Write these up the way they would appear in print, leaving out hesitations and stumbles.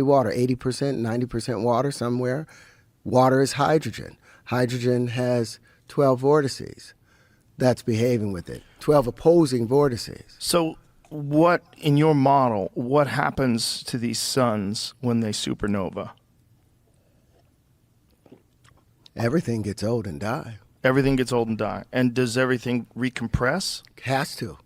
Water, 80%, 90% water somewhere. Water is hydrogen. Hydrogen has 12 vortices that's behaving with it, 12 opposing vortices. So what, in your model, what happens to these suns when they supernova? Everything gets old and die. Everything gets old and die. And does everything recompress? Has to.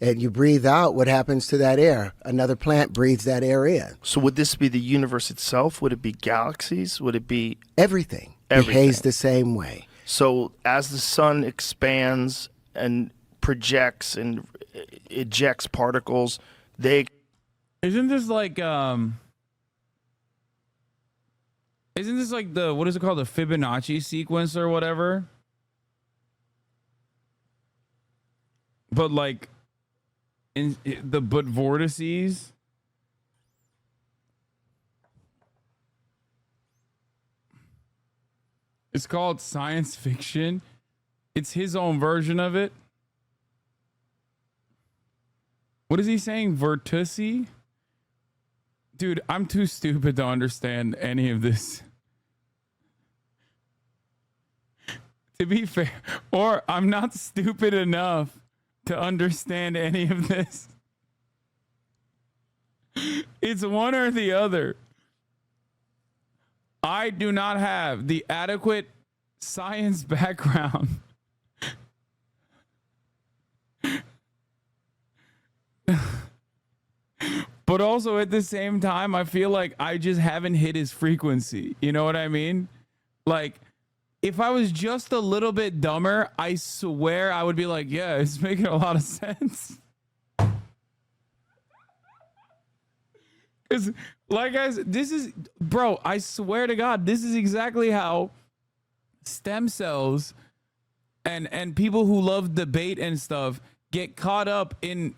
And you breathe out, what happens to that air? Another plant breathes that air in. So would this be the universe itself? Would it be galaxies? Would it be... Everything behaves the same way. So as the sun expands and projects and ejects particles, they... Isn't this like the, what is it called? The Fibonacci sequence or whatever? But like, but vortices. It's called science fiction. It's his own version of it. What is he saying? Vortici? Dude, I'm too stupid to understand any of this. To be fair, or I'm not stupid enough to understand any of this. It's one or the other. I do not have the adequate science background but also at the same time, I feel like I just haven't hit his frequency. You know what I mean? Like, if I was just a little bit dumber, I swear I would be like, yeah, it's making a lot of sense. Because, like, guys, this is, bro, I swear to God, this is exactly how stem cells and people who love debate and stuff get caught up in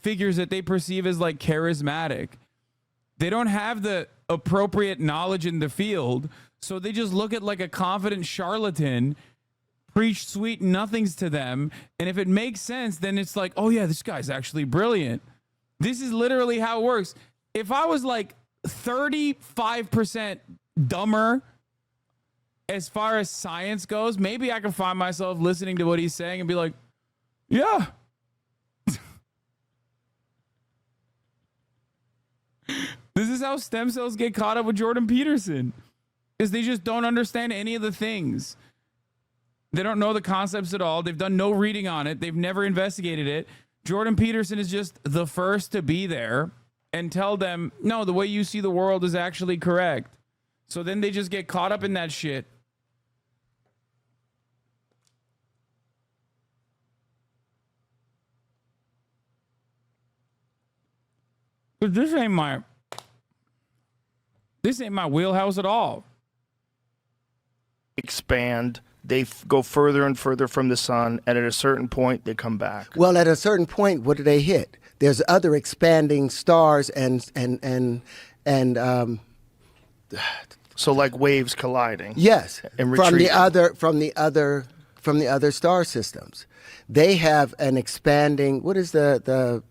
figures that they perceive as like charismatic. They don't have the appropriate knowledge in the field, so they just look at like a confident charlatan, preach sweet nothings to them, and if it makes sense, then it's like, oh yeah, this guy's actually brilliant. This is literally how it works. If I was like 35% dumber as far as science goes, maybe I can find myself listening to what he's saying and be like, yeah. This is how stem cells get caught up with Jordan Peterson, because they just don't understand any of the things. They don't know the concepts at all. They've done no reading on it. They've never investigated it. Jordan Peterson is just the first to be there and tell them, no, the way you see the world is actually correct. So then they just get caught up in that shit. But this ain't my wheelhouse at all. Expand, they go further and further from the sun, and at a certain point, they come back. Well, at a certain point, what do they hit? There's other expanding stars and so like waves colliding. yes, And from retreating. the other star systems. They have an expanding, what is the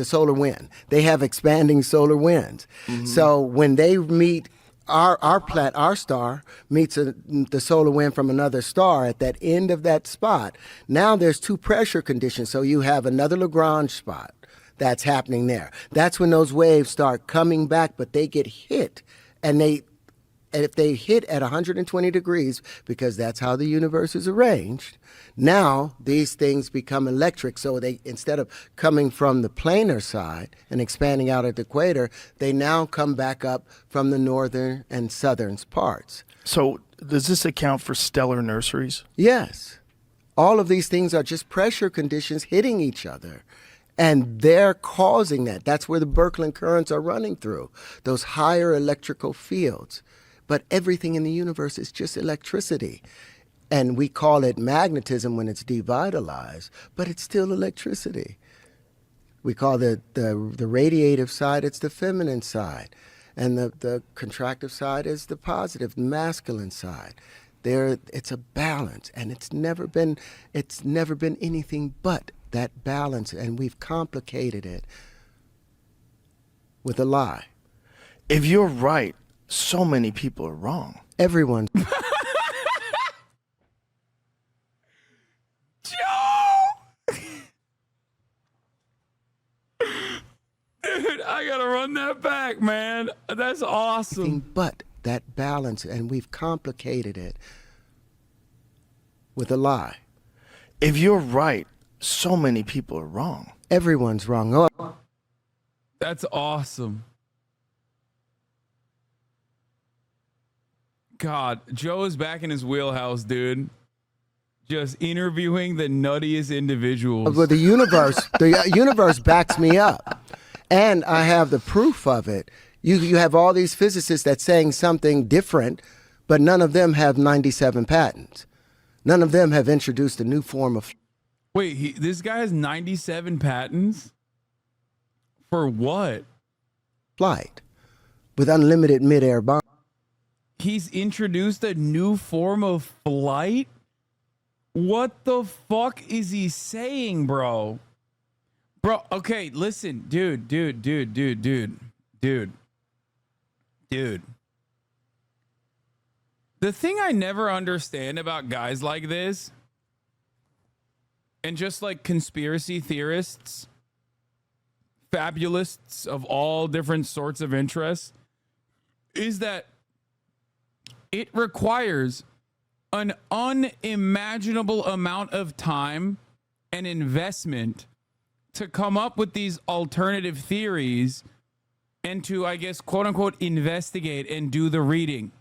solar wind. They have expanding solar winds. Mm-hmm. So when they meet our star meets the solar wind from another star at that end of that spot, now there's two pressure conditions. So you have another Lagrange spot that's happening there. That's when those waves start coming back, but they get hit, and if they hit at 120 degrees, because that's how the universe is arranged, now these things become electric. So they, instead of coming from the planar side and expanding out at the equator, they now come back up from the northern and southern parts. So does this account for stellar nurseries? Yes. All of these things are just pressure conditions hitting each other. And they're causing that. That's where the Birkeland currents are running through, those higher electrical fields. But everything in the universe is just electricity. And we call it magnetism when it's devitalized, but it's still electricity. We call the radiative side, it's the feminine side. And the contractive side is the positive, masculine side. It's a balance, and it's never been anything but that balance, and we've complicated it with a lie. If you're right, so many people are wrong. Everyone's Joe! Dude, I gotta run that back, man. That's awesome. but that balance, and we've complicated it with a lie. If you're right, so many people are wrong. Everyone's wrong. Oh, That's awesome. God, Joe is back in his wheelhouse, dude. Just interviewing the nuttiest individuals. well, the universe backs me up, and I have the proof of it. You have all these physicists that's saying something different, but none of them have 97 patents. None of them have introduced a new form of Wait, this guy has 97 patents? For what? flight with unlimited midair bomb. He's introduced a new form of flight? What the fuck is he saying, bro? Bro, okay, listen, dude. The thing I never understand about guys like this, and just like conspiracy theorists, fabulists of all different sorts of interests, is that it requires an unimaginable amount of time and investment to come up with these alternative theories and to, I guess, quote unquote, investigate and do the reading.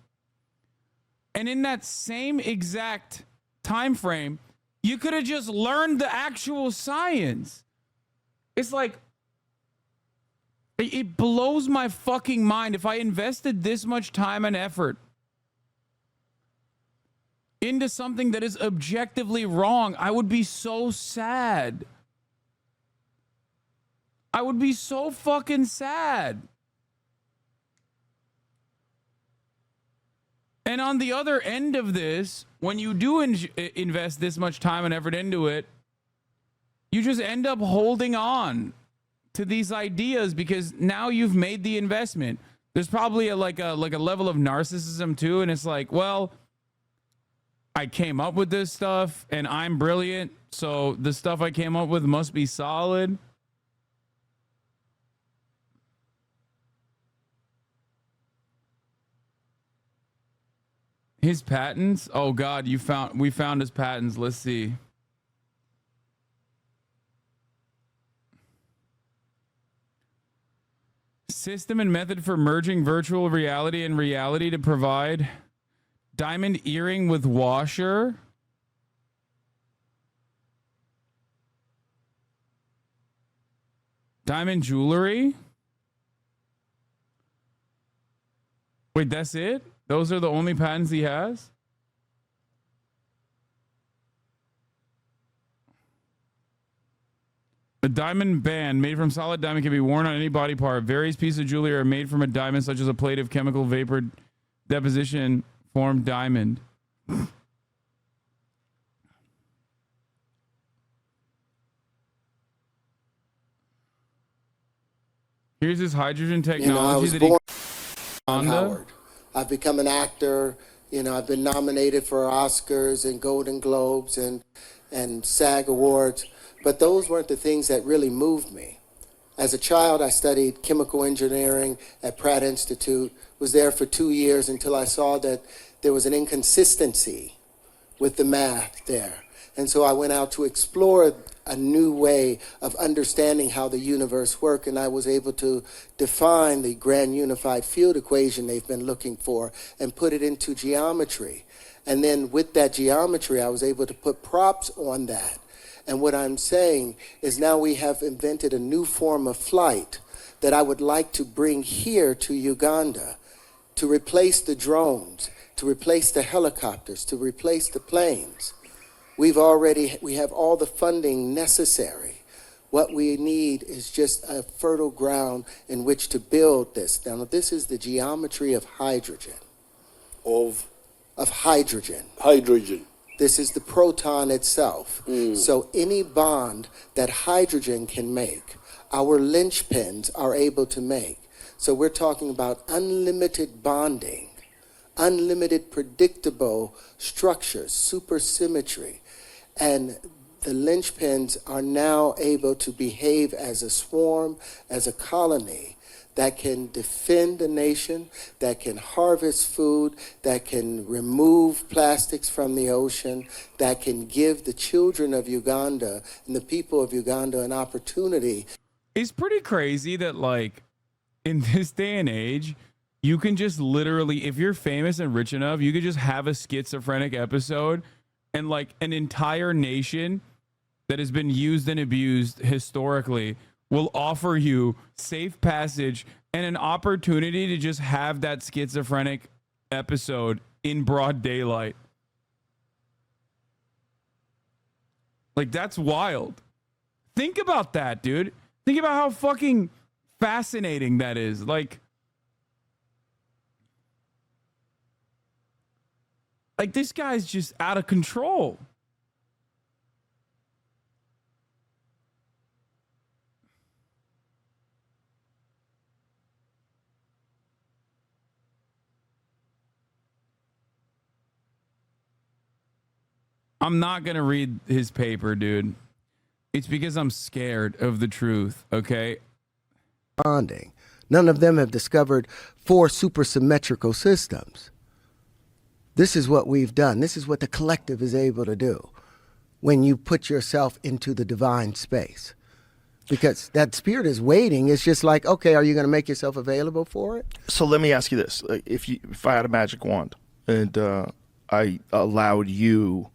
And in that same exact time frame, you could have just learned the actual science. It's like, it blows my fucking mind. If I invested this much time and effort into something that is objectively wrong, I would be so sad. I would be so fucking sad. And on the other end of this, when you do invest this much time and effort into it, you just end up holding on to these ideas because now you've made the investment. There's probably a level of narcissism too, and it's like, well, I came up with this stuff and I'm brilliant, so the stuff I came up with must be solid. His patents? Oh God, we found his patents. Let's see. System and method for merging virtual reality and reality to provide diamond earring with washer. Diamond jewelry. Wait, that's it? Those are the only patents he has? A diamond band made from solid diamond can be worn on any body part. Various pieces of jewelry are made from a diamond, such as a plate of chemical vapor deposition formed diamond. Here's this hydrogen technology I was that born he Howard. I've become an actor. I've been nominated for Oscars and Golden Globes and SAG Awards, but those weren't the things that really moved me. As a child, I studied chemical engineering at Pratt Institute, was there for 2 years until I saw that there was an inconsistency with the math there. And so I went out to explore a new way of understanding how the universe worked, and I was able to define the grand unified field equation they've been looking for and put it into geometry. And then with that geometry, I was able to put props on that. And what I'm saying is now we have invented a new form of flight that I would like to bring here to Uganda to replace the drones, to replace the helicopters, to replace the planes. We have all the funding necessary. What we need is just a fertile ground in which to build this. Now, this is the geometry of hydrogen. Of hydrogen. Hydrogen. This is the proton itself. So any bond that hydrogen can make, our linchpins are able to make. So we're talking about unlimited bonding, unlimited predictable structures, supersymmetry. And the linchpins are now able to behave as a swarm, as a colony that can defend a nation, that can harvest food, that can remove plastics from the ocean, that can give the children of Uganda and the people of Uganda an opportunity. It's pretty crazy that, like, in this day and age, you can just literally, if you're famous and rich enough, you could just have a schizophrenic episode and, like, an entire nation that has been used and abused historically will offer you safe passage and an opportunity to just have that schizophrenic episode in broad daylight. Like, that's wild. Think about that, dude. Think about how fucking fascinating that is. Like this guy's just out of control. I'm not going to read his paper, dude. It's because I'm scared of the truth, okay? Bonding. None of them have discovered 4 supersymmetrical systems. This is what we've done. This is what the collective is able to do when you put yourself into the divine space. Because that spirit is waiting. It's just like, okay, are you going to make yourself available for it? So let me ask you this. If I had a magic wand and I allowed you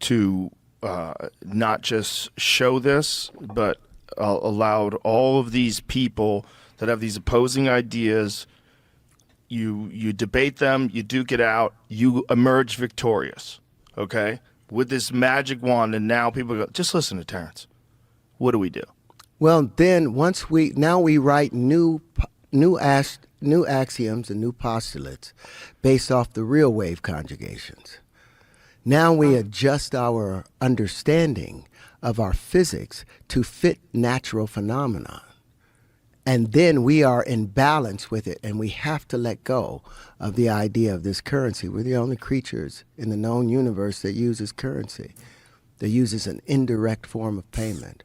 to not just show this, but allowed all of these people that have these opposing ideas, you debate them, you duke it out, you emerge victorious, okay? With this magic wand, and now people go, just listen to Terrance. What do we do? Well, then we write new axioms and new postulates based off the real wave conjugations. Now we adjust our understanding of our physics to fit natural phenomena. And then we are in balance with it, and we have to let go of the idea of this currency. We're the only creatures in the known universe that uses currency, that uses an indirect form of payment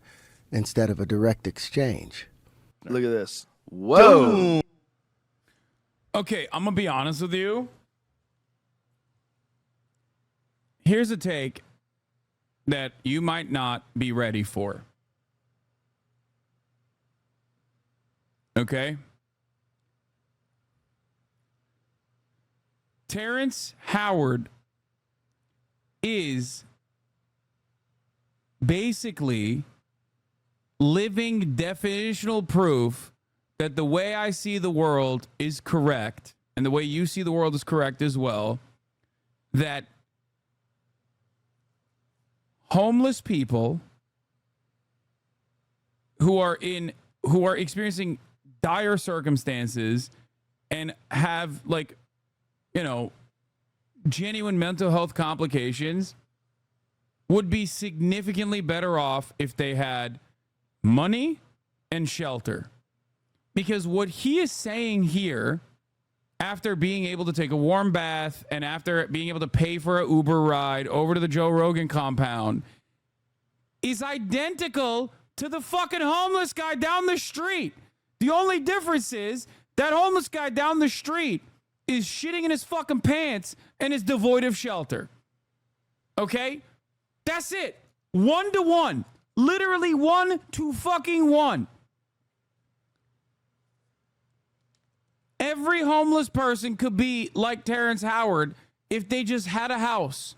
instead of a direct exchange. Look at this. Whoa. Okay, I'm going to be honest with you. Here's a take that you might not be ready for. Okay? Terrance Howard is basically living definitional proof that the way I see the world is correct, and the way you see the world is correct as well, that homeless people who are experiencing dire circumstances and have, like, you know, genuine mental health complications would be significantly better off if they had money and shelter. Because what he is saying here, after being able to take a warm bath and after being able to pay for an Uber ride over to the Joe Rogan compound, is identical to the fucking homeless guy down the street. The only difference is that homeless guy down the street is shitting in his fucking pants and is devoid of shelter. Okay? That's it. 1 to 1. Literally 1 to fucking 1. Every homeless person could be like Terrance Howard if they just had a house.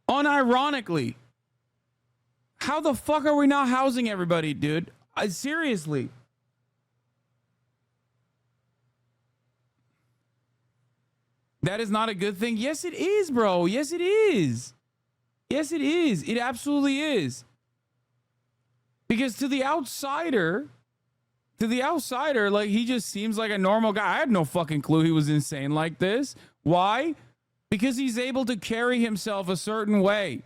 Unironically, how the fuck are we not housing everybody, dude? Seriously. That is not a good thing. Yes, it is, bro. Yes, it is. Yes, it is. It absolutely is. Because to the outsider, like, he just seems like a normal guy. I had no fucking clue he was insane like this. Why? Because he's able to carry himself a certain way.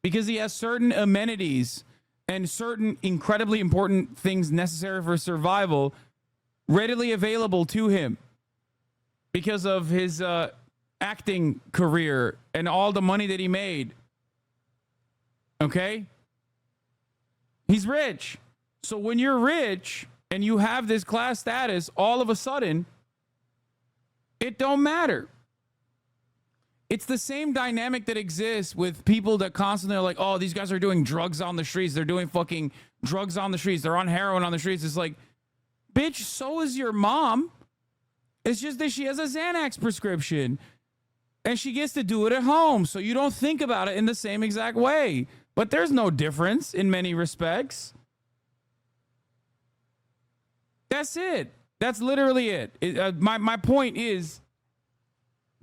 because he has certain amenities and certain incredibly important things necessary for survival readily available to him because of his acting career and all the money that he made. Okay? He's rich. So when you're rich and you have this class status, all of a sudden, it don't matter. It's the same dynamic that exists with people that constantly are like, oh, these guys are doing drugs on the streets. They're doing fucking drugs on the streets. They're on heroin on the streets. It's like, bitch, so is your mom. It's just that she has a Xanax prescription and she gets to do it at home. So you don't think about it in the same exact way. But there's no difference in many respects. That's it. That's literally it. My point is,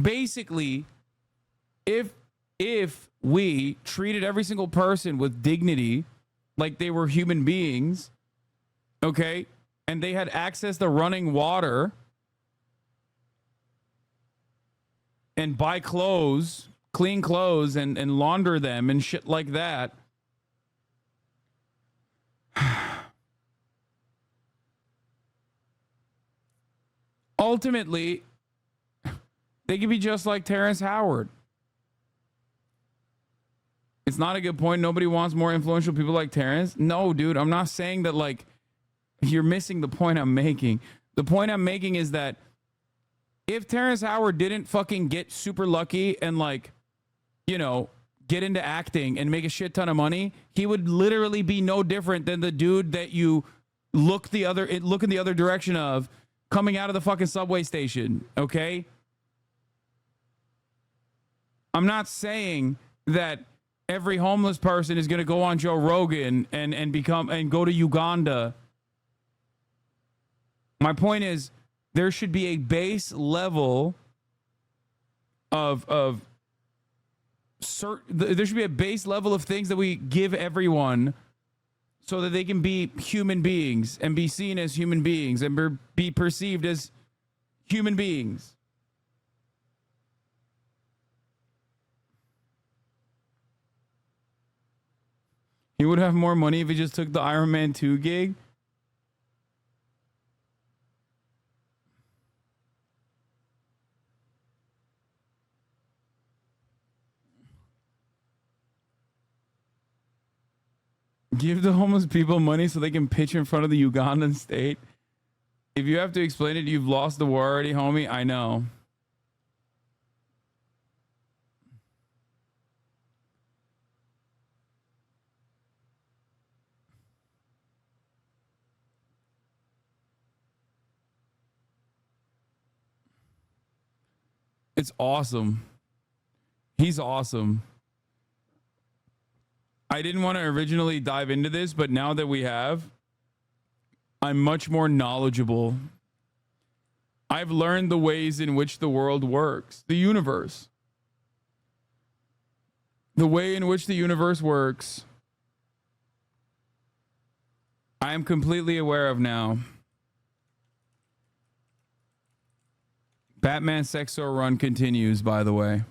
basically, if we treated every single person with dignity, like they were human beings, okay, and they had access to running water and buy clothes, clean clothes, and launder them and shit like that, ultimately, they could be just like Terrance Howard. It's not a good point. Nobody wants more influential people like Terrance. No, dude, I'm not saying that, like, you're missing the point I'm making. The point I'm making is that if Terrance Howard didn't fucking get super lucky and, like, you know, get into acting and make a shit ton of money, he would literally be no different than the dude that you look in the other direction of coming out of the fucking subway station, okay? I'm not saying that every homeless person is going to go on Joe Rogan and go to Uganda. My point is, there should be a base level there should be a base level of things that we give everyone so that they can be human beings and be seen as human beings and be perceived as human beings. He would have more money if he just took the Iron Man 2 gig. Give the homeless people money so they can pitch in front of the Ugandan state. If you have to explain it, you've lost the war already, homie. I know. It's awesome. He's awesome. I didn't want to originally dive into this, but now that we have, I'm much more knowledgeable. I've learned the ways in which the world works, the universe. The way in which the universe works, I am completely aware of now. Batman Sexor run continues, by the way.